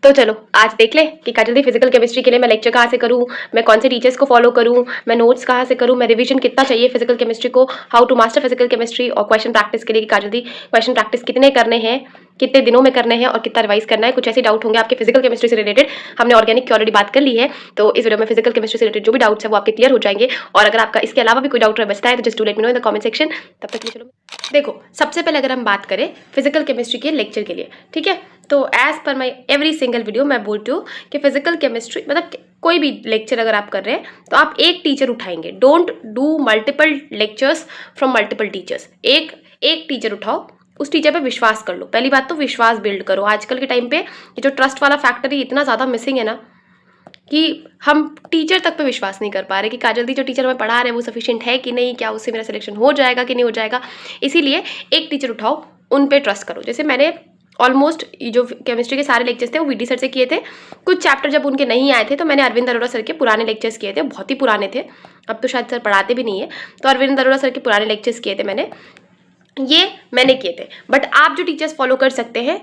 तो चलो आज देख ले कि काजल दी फिजिकल केमिस्ट्री के लिए मैं लेक्चर कहाँ से करूँ, मैं कौन से टीचर्स को फॉलो करूँ, मैं नोट्स कहाँ से करूँ, मैं रिवीजन कितना चाहिए फिजिकल केमिस्ट्री को, how to master physical chemistry, और क्वेश्चन प्रैक्टिस के लिए कि काजल दी क्वेश्चन प्रैक्टिस कितने करने हैं, कितने दिनों में करने हैं और कितना रिवाइज करना है। कुछ ऐसे डाउट होंगे आपके फिजिकल केमिस्ट्री से रिलेटेड। हमने ऑर्गेनिक की ऑलरेडी बात कर ली है, तो इस वीडियो में फिजिकल केमिस्ट्री से रिलेटेड जो भी डाउट्स है वो आपके क्लियर हो जाएंगे। और अगर आपका इसके अलावा भी कोई डाउट बचता है तो just do let me know in the comment section. तब तक चलो देखो, सबसे पहले अगर हम बात करें फिजिकल केमिस्ट्री के लेक्चर के लिए, ठीक है, तो एज पर माई एवरी सिंगल वीडियो मैं बोलती हूँ कि फिजिकल केमिस्ट्री मतलब कोई भी लेक्चर अगर आप कर रहे हैं तो आप एक टीचर उठाएंगे। Don't do multiple lectures from multiple teachers. एक टीचर उठाओ, उस टीचर पे विश्वास कर लो। पहली बात तो विश्वास बिल्ड करो। आजकल के टाइम पे ये जो ट्रस्ट वाला फैक्टर है इतना ज़्यादा मिसिंग है ना कि हम टीचर तक पे विश्वास नहीं कर पा रहे कि काजल दी जो टीचर हमें पढ़ा रहे हैं वो सफिशिएंट है कि नहीं, क्या उससे मेरा सिलेक्शन हो जाएगा कि नहीं हो जाएगा। इसीलिए एक टीचर उठाओ, उन पे ट्रस्ट करो। जैसे मैंने ऑलमोस्ट जो केमिस्ट्री के सारे लेक्चर्स थे वो वीडी सर से किए थे। कुछ चैप्टर जब उनके नहीं आए थे तो मैंने अरविंद अरोड़ा सर के पुराने लेक्चर्स किए थे, बहुत ही पुराने थे, अब तो शायद सर पढ़ाते भी नहीं है। तो अरविंद अरोड़ा सर के पुराने लेक्चर्स किए थे मैंने किए थे। बट आप जो टीचर्स फॉलो कर सकते हैं,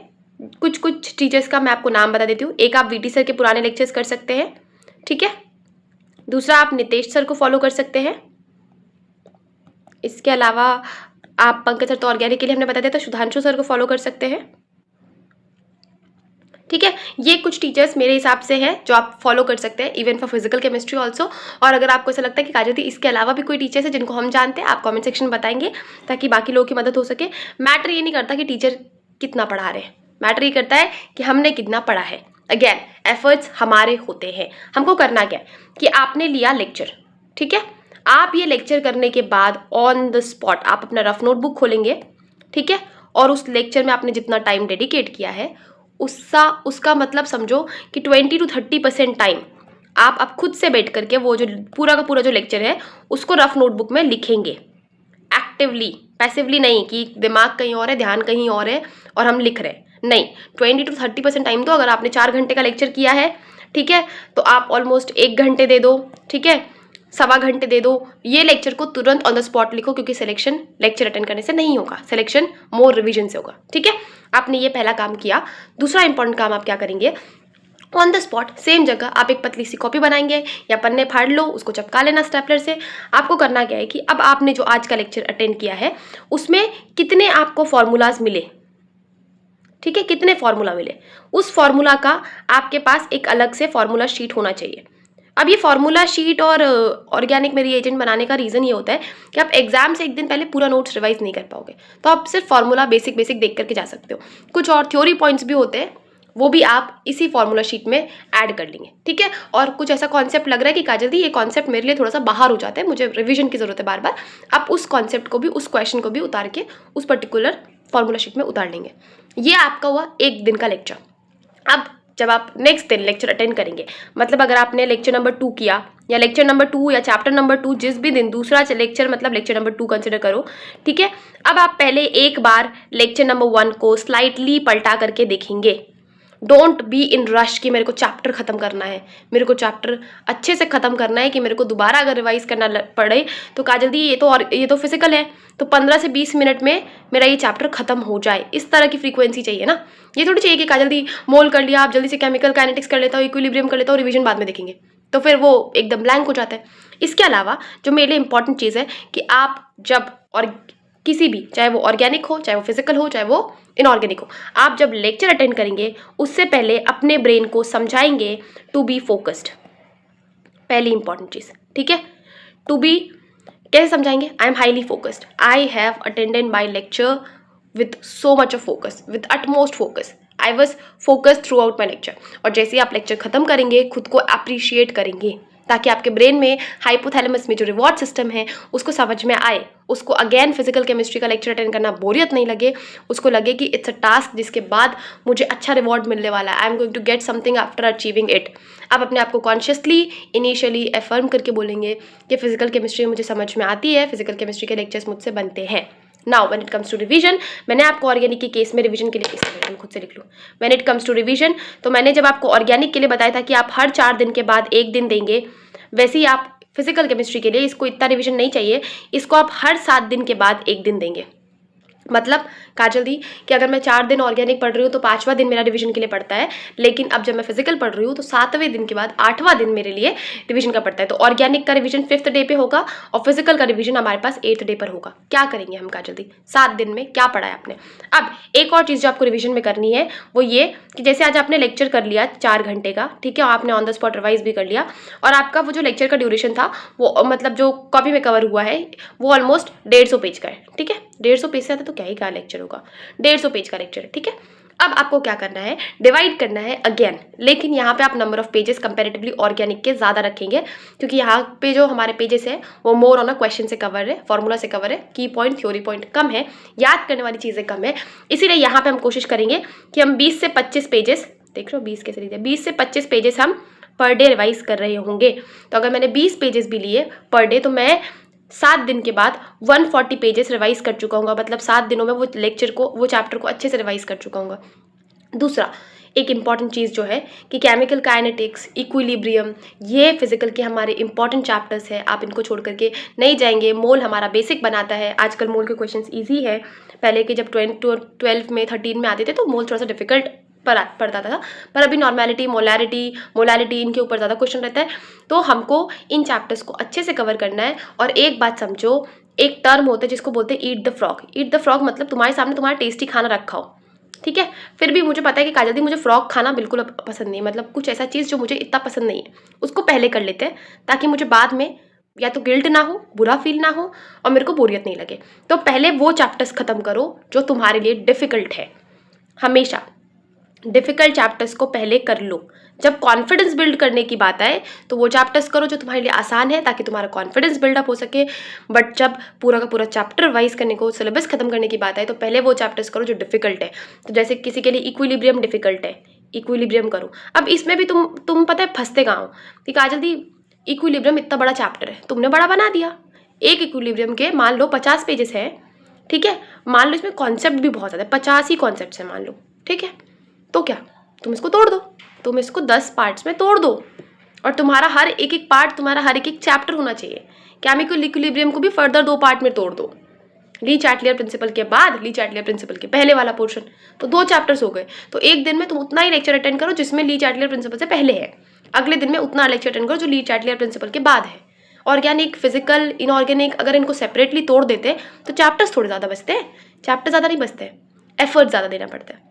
कुछ टीचर्स का मैं आपको नाम बता देती हूँ। एक आप वीटी सर के पुराने लेक्चर्स कर सकते हैं, ठीक है। दूसरा आप नितेश सर को फॉलो कर सकते हैं। इसके अलावा आप पंकज सर तो ऑर्गेनिक के लिए हमने बता दिया था, सुधांशु सर को फॉलो कर सकते हैं, ठीक है। ये कुछ टीचर्स मेरे हिसाब से हैं जो आप फॉलो कर सकते हैं even for physical chemistry also. और अगर आपको ऐसा लगता है कि काजल दी इसके अलावा भी कोई टीचर्स है जिनको हम जानते हैं, आप कमेंट सेक्शन में बताएंगे ताकि बाकी लोगों की मदद हो सके। मैटर ये नहीं करता कि टीचर कितना पढ़ा रहे हैं, मैटर ये करता है कि हमने कितना पढ़ा है। अगेन एफर्ट्स हमारे होते हैं। हमको करना क्या है कि आपने लिया लेक्चर, ठीक है। आप ये लेक्चर करने के बाद ऑन द स्पॉट आप अपना रफ नोटबुक खोलेंगे, ठीक है, और उस लेक्चर में आपने जितना टाइम डेडिकेट किया है उसका मतलब समझो कि 20 to 30% टाइम आप अब खुद से बैठ करके वो जो पूरा का पूरा जो लेक्चर है उसको रफ नोटबुक में लिखेंगे। एक्टिवली, पैसिवली नहीं कि दिमाग कहीं और है, ध्यान कहीं और है और हम लिख रहे हैं, नहीं। 20 to 30% टाइम तो अगर आपने 4 घंटे का लेक्चर किया है, ठीक है, तो आप ऑलमोस्ट 1 घंटे दे दो, ठीक है, 1.25 घंटे दे दो। ये लेक्चर को तुरंत ऑन द स्पॉट लिखो क्योंकि सिलेक्शन लेक्चर अटेंड करने से नहीं होगा, सिलेक्शन मोर रिवीजन से होगा, ठीक है। आपने ये पहला काम किया। दूसरा इंपॉर्टेंट काम आप क्या करेंगे, ऑन द स्पॉट सेम जगह आप एक पतली सी कॉपी बनाएंगे या पन्ने फाड़ लो, उसको चिपका लेना स्टेपलर से। आपको करना क्या है कि अब आपने जो आज का लेक्चर अटेंड किया है उसमें कितने आपको फॉर्मूलाज मिले, ठीक है, कितने फॉर्मूला मिले, उस फॉर्मूला का आपके पास एक अलग से फॉर्मूला शीट होना चाहिए। अब ये फॉर्मूला शीट और ऑर्गेनिक में रिएजेंट बनाने का रीज़न ये होता है कि आप एग्जाम से एक दिन पहले पूरा नोट्स रिवाइज नहीं कर पाओगे, तो आप सिर्फ फॉर्मूला बेसिक देख करके जा सकते हो। कुछ और थ्योरी पॉइंट्स भी होते हैं, वो भी आप इसी फॉर्मूला शीट में ऐड कर लेंगे, ठीक है। और कुछ ऐसा कॉन्सेप्ट लग रहा है कि काजल दी ये कॉन्सेप्ट मेरे लिए थोड़ा सा बाहर हो जाता है, मुझे रिवीजन की जरूरत है बार बार, आप उस कॉन्सेप्ट को भी, उस क्वेश्चन को भी उतार के उस पर्टिकुलर फॉर्मूला शीट में उतार लेंगे। ये आपका हुआ एक दिन का लेक्चर। अब जब आप नेक्स्ट दिन लेक्चर अटेंड करेंगे, मतलब अगर आपने लेक्चर नंबर 2 किया या लेक्चर नंबर 2 या चैप्टर नंबर 2, जिस भी दिन दूसरा लेक्चर मतलब लेक्चर नंबर 2 कंसिडर करो, ठीक है। अब आप पहले एक बार लेक्चर नंबर 1 को स्लाइटली पलटा करके देखेंगे। डोंट बी इन रश कि मेरे को चैप्टर खत्म करना है, मेरे को चैप्टर अच्छे से खत्म करना है कि मेरे को दोबारा अगर रिवाइज करना पड़े तो काजल दी ये तो फिजिकल है तो 15 से 20 मिनट में मेरा ये चैप्टर खत्म हो जाए। इस तरह की फ्रीक्वेंसी चाहिए ना। ये थोड़ी चाहिए कि काजल दी मोल कर लिया, आप जल्दी से केमिकल काइनेटिक्स कर लेता हूँ, इक्विलिब्रियम कर लेता हूँ, रिवीजन बाद में देखेंगे, तो फिर वो एकदम ब्लैंक हो जाता है। इसके अलावा जो मेरे लिए इंपॉर्टेंट चीज़ है कि आप जब और किसी भी, चाहे वो ऑर्गेनिक हो, चाहे वो फिजिकल हो, चाहे वो इनऑर्गेनिक हो, आप जब लेक्चर अटेंड करेंगे उससे पहले अपने ब्रेन को समझाएंगे टू बी फोकस्ड। पहली इंपॉर्टेंट चीज़, ठीक है, टू बी कैसे समझाएंगे, I am highly focused, I have attended my lecture with so much of focus, with utmost focus, I was focused through out my lecture. और जैसे ही आप लेक्चर खत्म करेंगे खुद को अप्रिशिएट करेंगे ताकि आपके ब्रेन में हाइपोथैलेमस में जो रिवॉर्ड सिस्टम है उसको समझ में आए, उसको अगेन फिजिकल केमिस्ट्री का लेक्चर अटेंड करना बोरियत नहीं लगे, उसको लगे कि इट्स अ टास्क जिसके बाद मुझे अच्छा रिवॉर्ड मिलने वाला है, I am going to get something after achieving it. आप अपने आप को कॉन्शियसली इनिशियली एफर्म करके बोलेंगे कि फिजिकल केमिस्ट्री मुझे समझ में आती है, फिजिकल केमिस्ट्री के लेक्चर्स मुझसे बनते हैं। Now when it comes to revision, मैंने आपको ऑर्गेनिक के केस में रिवीजन के लिए इस खुद से लिख लूँ, when it comes to revision, तो मैंने जब आपको ऑर्गेनिक के लिए बताया था कि आप हर 4 दिन के बाद 1 दिन देंगे, वैसे ही आप फिजिकल केमिस्ट्री के लिए इसको इतना रिवीजन नहीं चाहिए, इसको आप हर 7 दिन के बाद 1 दिन देंगे। मतलब काजल दी कि अगर मैं 4 दिन ऑर्गेनिक पढ़ रही हूँ तो 5वां दिन मेरा रिवीजन के लिए पड़ता है, लेकिन अब जब मैं फिजिकल पढ़ रही हूँ तो 7वें दिन के बाद 8वां दिन मेरे लिए रिवीजन का पड़ता है। तो ऑर्गेनिक का रिवीजन 5th डे पे होगा और फिजिकल का रिवीजन हमारे पास 8th डे पर होगा। क्या करेंगे हम काजल दी, 7 दिन में क्या पढ़ा है आपने। अब एक और चीज़ जो आपको रिविजन में करनी है वो ये कि जैसे आज आपने लेक्चर कर लिया 4 घंटे का, ठीक है, आपने ऑन द स्पॉट रिवाइज भी कर लिया और आपका वो जो लेक्चर का ड्यूरेशन था वो मतलब जो कॉपी में कवर हुआ है वो ऑलमोस्ट 150 पेज का है, ठीक है। 150 पेज से आता तो क्या ही क्या लेक्चर होगा, 150 पेज का लेक्चर है, ठीक है। अब आपको क्या करना है, डिवाइड करना है अगेन, लेकिन यहाँ पे आप number of pages comparatively organic के ज़्यादा रखेंगे क्योंकि यहाँ पे जो हमारे पेजेस है वो मोर ऑन अ क्वेश्चन से कवर है, फॉर्मूला से कवर है, की पॉइंट थ्योरी पॉइंट कम है, याद करने वाली चीज़ें कम है। इसीलिए यहाँ पे हम कोशिश करेंगे कि हम 20 से 25 पेजेस, देख लो 20 कैसे लिखते हैं, 20 से 25 पेजेस हम पर डे रिवाइज कर रहे होंगे। तो अगर मैंने 20 पेजेस भी लिए पर डे तो मैं 7 दिन के बाद 140 पेजेस रिवाइज कर चुका हूँ, मतलब 7 दिनों में वो लेक्चर को, वो चैप्टर को अच्छे से रिवाइज कर चुका हूँ। दूसरा एक इम्पॉर्टेंट चीज़ जो है कि केमिकल काइनेटिक्स, इक्विलिब्रियम, ये फिजिकल के हमारे इंपॉर्टेंट चैप्टर्स हैं, आप इनको छोड़ करके नहीं जाएंगे। मोल हमारा बेसिक बनाता है, आजकल मोल के क्वेश्चंस इजी है, पहले के जब 12 में 13 में आते थे तो मोल थोड़ा सा डिफिकल्ट पड़ता था, पर अभी नॉर्मेलिटी, मोलालिटी इनके ऊपर ज़्यादा क्वेश्चन रहता है। तो हमको इन चैप्टर्स को अच्छे से कवर करना है। और एक बात समझो, एक टर्म होता है जिसको बोलते हैं eat the frog. Eat the frog मतलब तुम्हारे सामने तुम्हारा टेस्टी खाना रखा हो, ठीक है, फिर भी मुझे पता है कि काजल दी मुझे फ्रॉग खाना बिल्कुल पसंद नहीं है, मतलब कुछ ऐसा चीज़ जो मुझे इतना पसंद नहीं है उसको पहले कर लेते हैं ताकि मुझे बाद में या तो गिल्ट ना हो, बुरा फील ना हो और मेरे को बोरियत नहीं लगे। तो पहले वो चैप्टर्स खत्म करो जो तुम्हारे लिए डिफ़िकल्ट है, हमेशा डिफ़िकल्ट चैप्टर्स को पहले कर लो। जब कॉन्फिडेंस बिल्ड करने की बात आए तो वो चैप्टर्स करो जो तुम्हारे लिए आसान है ताकि तुम्हारा कॉन्फिडेंस बिल्डअप हो सके। बट जब पूरा का पूरा चैप्टर वाइज करने को, सिलेबस खत्म करने की बात आए तो पहले वो चैप्टर्स करो जो डिफ़िकल्ट है। तो जैसे किसी के लिए इक्विलिब्रियम डिफ़िकल्ट है, इक्विलिब्रियम करो। अब इसमें भी तुम पता है फंसते कहाँ हो कि काजल दी इक्विलिब्रियम इतना बड़ा चैप्टर है, तुमने बड़ा बना दिया। एक इक्विलिब्रियम के मान लो 50 पेजेस है, ठीक है, मान लो इसमें कॉन्सेप्ट भी बहुत ज़्यादा है, 50 ही कॉन्सेप्ट है मान लो, ठीक है, तो क्या तुम इसको तोड़ दो, तुम इसको 10 पार्ट्स में तोड़ दो और तुम्हारा हर एक एक पार्ट, तुम्हारा हर एक एक चैप्टर होना चाहिए। केमिकल इक्विलिब्रियम को भी फर्दर 2 पार्ट में तोड़ दो, ली चैटलियर प्रिंसिपल के बाद ली चैटलियर प्रिंसिपल के पहले वाला पोर्शन, तो 2 चैप्टर्स हो गए। तो एक दिन में तुम उतना ही लेक्चर अटेंड करो जिसमें ली चैटलियर प्रिंसिपल से पहले है, अगले दिन में उतना लेक्चर अटेंड करो जो ली चैटलियर प्रिंसिपल के बाद है। ऑर्गेनिक, फिजिकल, इनऑर्गेनिक अगर इनको सेपरेटली तोड़ देते तो चैप्टर्स थोड़े ज़्यादा बचते हैं, चैप्टर ज़्यादा नहीं बचते, एफर्ट ज़्यादा देना पड़ता है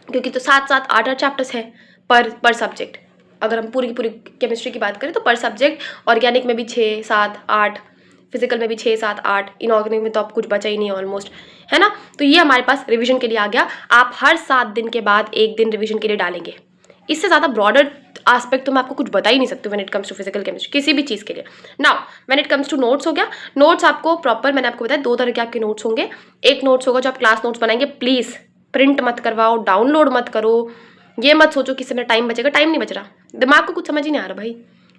क्योंकि तो 7-7, 8-8 चैप्टर्स हैं पर सब्जेक्ट। अगर हम पूरी की पूरी केमिस्ट्री की बात करें तो पर सब्जेक्ट ऑर्गेनिक में भी 6, 7, 8, फिजिकल में भी 6, 7, 8, इनऑर्गेनिक में तो अब कुछ बचा ही नहीं है ऑलमोस्ट, है ना। तो ये हमारे पास रिवीजन के लिए आ गया। आप हर 7 दिन के बाद 1 दिन रिवीजन के लिए डालेंगे, इससे ज़्यादा ब्रॉडर आस्पेक्ट तो मैं आपको कुछ बता ही नहीं सकती when it comes to physical chemistry, किसी भी चीज़ के लिए। Now when it comes to notes हो गया, नोट्स आपको प्रॉपर, मैंने आपको बताया 2 तरह के आपके नोट्स होंगे। एक नोट्स होगा जो आप क्लास नोट्स बनाएंगे, प्लीज़ प्रिंट मत करवाओ, डाउनलोड मत करो, ये मत सोचो कि इससे मेरा टाइम बचेगा, टाइम नहीं बच रहा, दिमाग को कुछ समझ ही नहीं आ रहा भाई,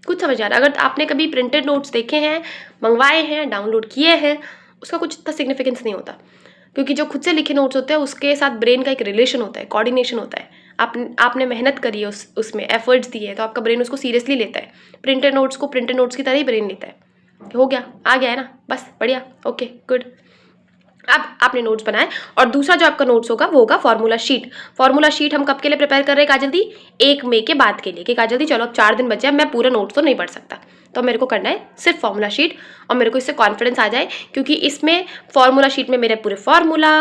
कुछ समझ आ रहा। अगर आपने कभी प्रिंटेड नोट्स देखे हैं, मंगवाए हैं, डाउनलोड किए हैं, उसका कुछ इतना सिग्निफिकेंस नहीं होता क्योंकि जो खुद से लिखे नोट्स होते हैं उसके साथ ब्रेन का एक रिलेशन होता है, कोऑर्डिनेशन होता है। आपने मेहनत करी है, उसमें एफर्ट्स दिए हैं, तो आपका ब्रेन उसको सीरियसली लेता है। प्रिंटेड नोट्स को प्रिंटेड नोट्स की तरह ही ब्रेन लेता है। हो गया, आ गया है ना, बस बढ़िया, ओके गुड। अब आपने नोट्स बनाए और दूसरा जो आपका नोट्स होगा वो होगा फॉर्मूला शीट। फॉर्मूला शीट हम कब के लिए प्रिपेयर कर रहे हैं काजल दी, 1 मई के बाद के लिए, कि काजल दी चलो अब 4 दिन बचे हैं, मैं पूरा नोट्स तो नहीं पढ़ सकता, तो मेरे को करना है सिर्फ फॉर्मूला शीट और मेरे को इससे कॉन्फिडेंस आ जाए क्योंकि इसमें फॉर्मूला शीट में मेरे पूरे फॉर्मूला,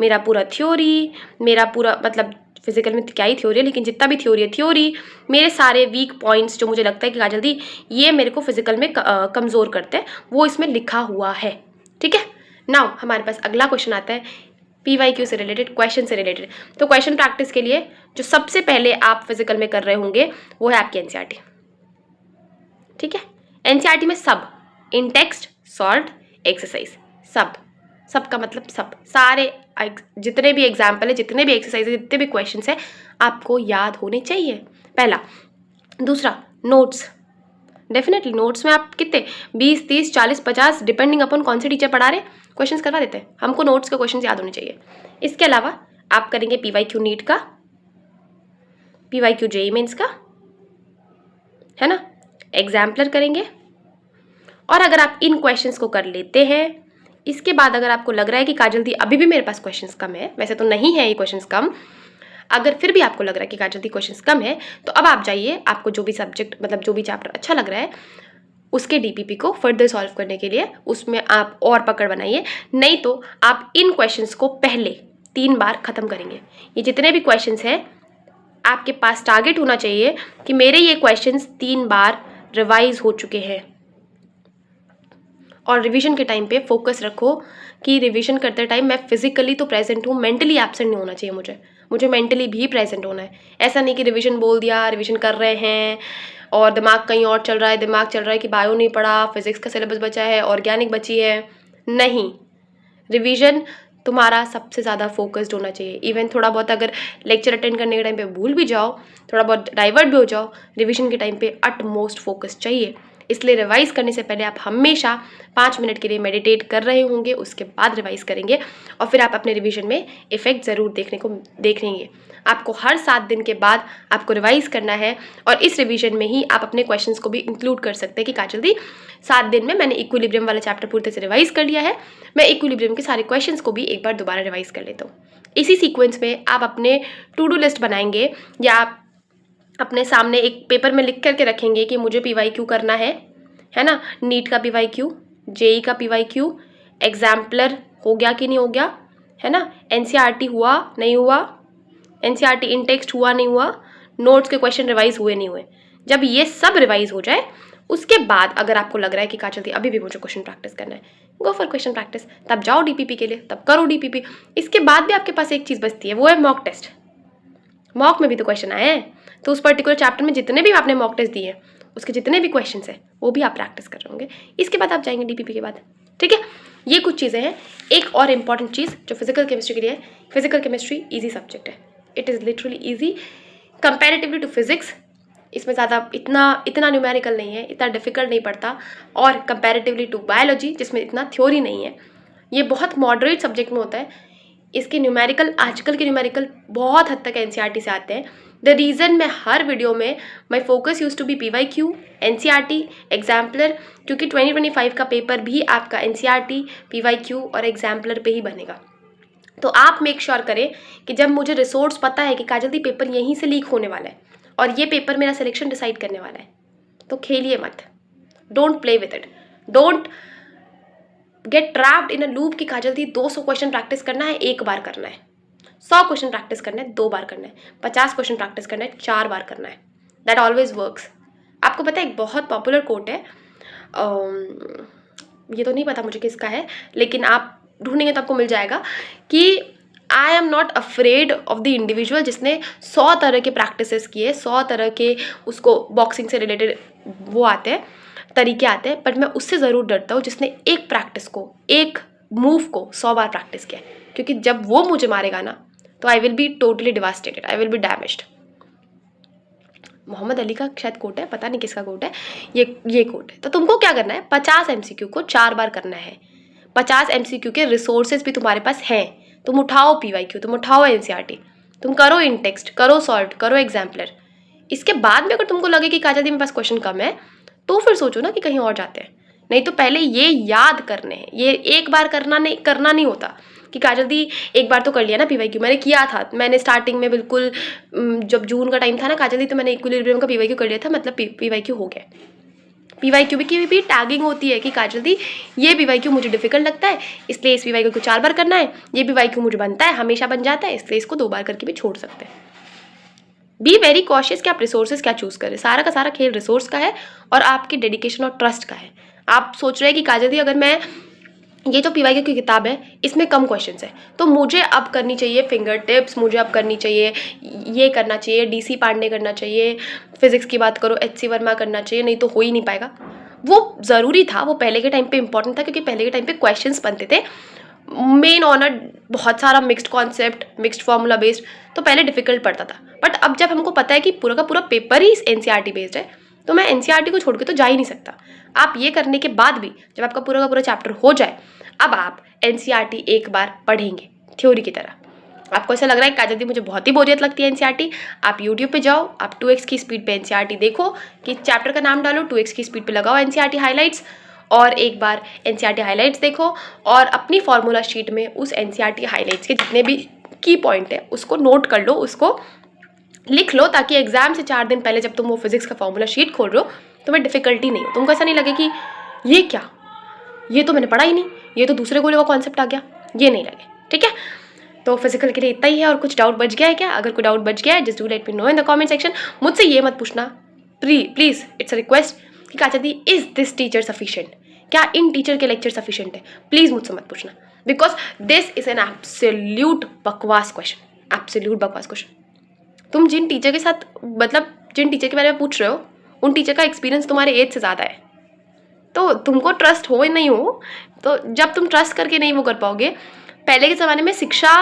मेरा पूरा थ्योरी, मेरा पूरा मतलब फिजिकल में क्या ही थ्योरी है लेकिन जितना भी थ्योरी है थ्योरी, मेरे सारे वीक पॉइंट्स जो मुझे लगता है कि काजल दी ये मेरे को फिजिकल में कमज़ोर करते हैं वो इसमें लिखा हुआ है, ठीक है। नाउ हमारे पास अगला क्वेश्चन आता है PYQ से रिलेटेड, क्वेश्चन से रिलेटेड। तो क्वेश्चन प्रैक्टिस के लिए जो सबसे पहले आप फिजिकल में कर रहे होंगे वो है आपकी NCERT, ठीक है। NCERT में सब इन टेक्स्ट, सॉल्व, एक्सरसाइज, सब का मतलब सब, सारे जितने भी एग्जाम्पल है, जितने भी एक्सरसाइज है, जितने भी क्वेश्चन है आपको याद होने चाहिए, पहला। दूसरा नोट्स, डेफिनेटली नोट्स में आप कितने 20, 30, 40, 50 डिपेंडिंग अपॉन कौन से टीचर पढ़ा रहे क्वेश्चंस करवा देते हैं, हमको नोट्स के क्वेश्चंस याद होने चाहिए। इसके अलावा आप करेंगे PYQ नीट का, PYQ JEE मेंस का, है ना, एग्जाम्पलर करेंगे। और अगर आप इन क्वेश्चंस को कर लेते हैं, इसके बाद अगर आपको लग रहा है कि काजल दी अभी भी मेरे पास क्वेश्चंस कम है, वैसे तो नहीं है ये क्वेश्चंस कम, अगर फिर भी आपको लग रहा है कि काजल दी क्वेश्चंस कम है, तो अब आप जाइए, आपको जो भी सब्जेक्ट मतलब जो भी चैप्टर अच्छा लग रहा है उसके डीपीपी को फर्दर सॉल्व करने के लिए उसमें आप और पकड़ बनाइए। नहीं तो आप इन क्वेश्चंस को पहले 3 बार ख़त्म करेंगे। ये जितने भी क्वेश्चंस हैं आपके पास टारगेट होना चाहिए कि मेरे ये क्वेश्चंस 3 बार रिवाइज हो चुके हैं। और रिवीजन के टाइम पे फोकस रखो कि रिवीजन करते टाइम मैं फिजिकली तो प्रेजेंट हूँ, मेंटली एब्सेंट नहीं होना चाहिए। मुझे मेंटली भी प्रेजेंट होना है। ऐसा नहीं कि रिवीजन बोल दिया, रिवीजन कर रहे हैं और दिमाग कहीं और चल रहा है, दिमाग चल रहा है कि बायो नहीं पढ़ा, फिजिक्स का सिलेबस बचा है, ऑर्गेनिक बची है। नहीं, रिवीजन तुम्हारा सबसे ज़्यादा फोकस्ड होना चाहिए। इवन थोड़ा बहुत अगर लेक्चर अटेंड करने के टाइम पे भूल भी जाओ, थोड़ा बहुत डाइवर्ट भी हो जाओ, रिवीजन के टाइम पे अटमोस्ट फोकस चाहिए। इसलिए रिवाइज करने से पहले आप हमेशा 5 मिनट के लिए मेडिटेट कर रहे होंगे, उसके बाद रिवाइज करेंगे और फिर आप अपने रिवीजन में इफेक्ट ज़रूर देखेंगे। आपको हर 7 दिन के बाद आपको रिवाइज करना है और इस रिवीजन में ही आप अपने क्वेश्चंस को भी इंक्लूड कर सकते हैं कि काजल दी 7 दिन में मैंने इक्विलिब्रियम वाला चैप्टर पूरी तरह से रिवाइज कर लिया है, मैं इक्विलिब्रियम के सारे क्वेश्चंस को भी एक बार दोबारा रिवाइज कर लेता हूँ। इसी सीक्वेंस में आप अपने टू डू लिस्ट बनाएंगे या आप अपने सामने एक पेपर में लिख करके रखेंगे कि मुझे PYQ करना है ना, नीट का PYQ, JEE का PYQ, एग्जाम्पलर हो गया कि नहीं हो गया, है ना, NCERT हुआ नहीं हुआ, NCERT इन टेक्स्ट हुआ नहीं हुआ, नोट्स के क्वेश्चन रिवाइज हुए नहीं हुए। जब ये सब रिवाइज हो जाए उसके बाद अगर आपको लग रहा है कि काजल दी अभी भी मुझे क्वेश्चन प्रैक्टिस करना है, गो फॉर क्वेश्चन प्रैक्टिस, तब जाओ DPP के लिए, तब करो DPP। इसके बाद भी आपके पास एक चीज़ बचती है, वो है मॉक टेस्ट। मॉक में भी तो क्वेश्चन आए हैं, तो उस पर्टिकुलर चैप्टर में जितने भी आपने मॉक टेस्ट दिए उसके जितने भी क्वेश्चन हैं वो भी आप प्रैक्टिस कर रहे होंगे। इसके बाद आप जाएंगे DPP के बाद। ठीक है, ये कुछ चीज़ें हैं। एक और इम्पॉर्टेंट चीज़ जो फिजिकल केमिस्ट्री के लिए है, फिजिकल केमिस्ट्री ईजी सब्जेक्ट है, it is literally easy comparatively to physics. इसमें ज़्यादा इतना न्यूमेरिकल नहीं है, इतना डिफिकल्ट नहीं पड़ता, और कंपैरेटिवली टू बायोलॉजी जिसमें इतना थ्योरी नहीं है, ये बहुत मॉडरेट सब्जेक्ट में होता है। इसके न्यूमेरिकल, आजकल के न्यूमेरिकल बहुत हद तक NCERT से आते हैं। द रीज़न मैं हर वीडियो में my focus used to be PYQ, NCERT, exemplar, क्योंकि 2025 का पेपर भी आपका NCERT, PYQ और एग्जाम्पलर पे ही बनेगा। तो आप मेक श्योर करें कि जब मुझे रिसोर्स पता है कि काजल दी पेपर यहीं से लीक होने वाला है और ये पेपर मेरा सिलेक्शन डिसाइड करने वाला है, तो खेलिए मत, don't play with it, don't get trapped in a loop कि काजल दी 200 क्वेश्चन प्रैक्टिस करना है 1 बार करना है, 100 क्वेश्चन प्रैक्टिस करना है 2 बार करना है, 50 क्वेश्चन प्रैक्टिस करना है 4 बार करना है। That always works. आपको पता है एक बहुत पॉपुलर कोट है, ये तो नहीं पता मुझे किसका है, लेकिन आप ढूंढेंगे तो आपको मिल जाएगा कि I am not afraid of the individual जिसने 100 तरह के प्रैक्टिसेस किए, 100 तरह के उसको बॉक्सिंग से रिलेटेड वो आते हैं, तरीके आते हैं, बट मैं उससे ज़रूर डरता हूँ जिसने एक प्रैक्टिस को, एक मूव को 100 बार प्रैक्टिस किया, क्योंकि जब वो मुझे मारेगा ना तो I will be totally devastated, I will be damaged. Muhammad Ali का शायद कोट है, पता नहीं किसका कोट है, ये कोट है। तो तुमको क्या करना है, 50 MCQ को 4 बार करना है। 50 MCQ के रिसोर्सेज भी तुम्हारे पास हैं, तुम उठाओ PYQ, तुम उठाओ NCERT, तुम करो इन टेक्स्ट, करो सॉल्व, करो एग्जाम्पलर। इसके बाद में अगर तुमको लगे कि काजल दी मेरे पास क्वेश्चन कम है, तो फिर सोचो ना कि कहीं और जाते हैं। नहीं तो पहले ये याद करने हैं, ये एक बार करना नहीं होता कि काजल दी एक बार तो कर लिया ना PYQ, मैंने किया था, मैंने स्टार्टिंग में बिल्कुल जब जून का टाइम था ना काजल दी, तो मैंने इक्विलिब्रियम का PYQ कर लिया था, मतलब PYQ हो गया। PYQ की भी टैगिंग होती है कि काजल दी ये PYQ मुझे डिफिकल्ट लगता है, इसलिए इस PYQ को 4 बार करना है, ये PYQ मुझे बनता है, हमेशा बन जाता है, इसलिए इसको 2 बार करके भी छोड़ सकते हैं। बी वेरी कॉशियस कि आप रिसोर्सेज क्या चूज़ करें। सारा का सारा खेल रिसोर्स का है और आपकी डेडिकेशन और ट्रस्ट का है। आप सोच रहे हैं कि काजल दी अगर मैं ये जो PYQ की किताब है इसमें कम क्वेश्चंस है, तो मुझे अब करनी चाहिए फिंगर टिप्स, मुझे अब करनी चाहिए ये करना चाहिए, DC पांडे करना चाहिए, फिजिक्स की बात करो HC वर्मा करना चाहिए, नहीं तो हो ही नहीं पाएगा। वो ज़रूरी था, वो पहले के टाइम पे इंपॉर्टेंट था, क्योंकि पहले के टाइम पे क्वेश्चंस बनते थे मेन ऑनर, बहुत सारा mixed concept, mixed formula based, तो पहले डिफिकल्ट पड़ता था। बट अब जब हमको पता है कि पूरा का पूरा पेपर ही NCERT बेस्ड है, तो मैं NCERT को छोड़ के तो जा ही नहीं सकता। आप ये करने के बाद भी जब आपका पूरा का पूरा चैप्टर हो जाए, अब आप NCERT एक बार पढ़ेंगे थ्योरी की तरह। आपको ऐसा लग रहा है काजल दी मुझे बहुत ही बोरियत लगती है NCERT, आप YouTube पे जाओ, आप 2x की स्पीड पे NCERT देखो, कि चैप्टर का नाम डालो, 2x की स्पीड पे लगाओ NCERT हाईलाइट्स, और एक बार NCERT हाइलाइट्स देखो और अपनी फार्मूला शीट में उस NCERT हाइलाइट्स के जितने भी की पॉइंट है उसको नोट कर लो, उसको लिख लो, ताकि एग्जाम से 4 दिन पहले जब तुम वो फिजिक्स का फार्मूला शीट खोल रहे हो तुम्हें डिफिकल्टी नहीं हो, तुमको ऐसा नहीं लगे कि ये क्या, ये तो मैंने पढ़ा ही नहीं, ये तो दूसरे गोले का कॉन्सेप्ट आ गया, ये नहीं लगे। ठीक है, तो फिजिकल के लिए इतना ही है। और कुछ डाउट बच गया है क्या? अगर कोई डाउट बच गया है just do let me know in the comment section. मुझसे ये मत पूछना प्लीज, इट्स अ रिक्वेस्ट कि काचा दी इज दिस टीचर सफिशिएंट, क्या इन टीचर के लेक्चर सफिशिएंट है, प्लीज मुझसे मत पूछना, because this is an absolute बकवास क्वेश्चन, एब्सोल्यूट बकवास क्वेश्चन। तुम जिन टीचर के साथ, मतलब जिन टीचर के बारे में पूछ रहे हो उन टीचर का एक्सपीरियंस तुम्हारे एज से ज़्यादा है, तो तुमको ट्रस्ट हो नहीं हो, तो जब तुम ट्रस्ट करके नहीं वो कर पाओगे। पहले के ज़माने में शिक्षा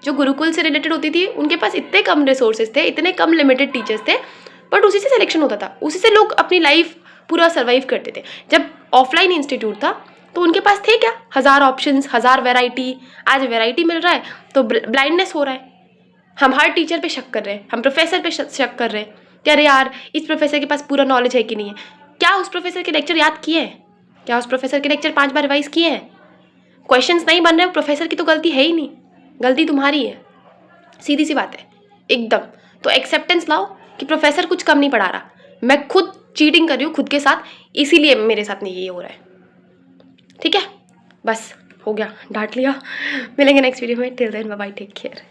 जो गुरुकुल से रिलेटेड होती थी उनके पास इतने कम रिसोर्सेज थे, इतने कम लिमिटेड टीचर्स थे, बट उसी से सिलेक्शन होता था, उसी से लोग अपनी लाइफ पूरा सर्वाइव करते थे। जब ऑफलाइन इंस्टीट्यूट था तो उनके पास थे क्या, 1000 ऑप्शंस, 1000 वैरायटी। आज वैरायटी मिल रहा है तो ब्लाइंडनेस हो रहा है, हम हर टीचर पे शक कर रहे हैं, हम प्रोफेसर पे शक कर रहे हैं कि अरे यार इस प्रोफेसर के पास पूरा नॉलेज है कि नहीं है। क्या उस प्रोफेसर के लेक्चर याद किए हैं? क्या उस प्रोफेसर के लेक्चर 5 बार रिवाइज किए हैं? क्वेश्चंस नहीं बन रहे, प्रोफेसर की तो गलती है ही नहीं, गलती तुम्हारी है, सीधी सी बात है एकदम। तो एक्सेप्टेंस लाओ कि प्रोफेसर कुछ कम नहीं पढ़ा रहा, मैं खुद चीटिंग कर रही हूँ खुद के साथ, इसीलिए मेरे साथ नहीं ये हो रहा है। ठीक है, बस हो गया, डांट लिया। मिलेंगे नेक्स्ट वीडियो में, till then bye bye, take care.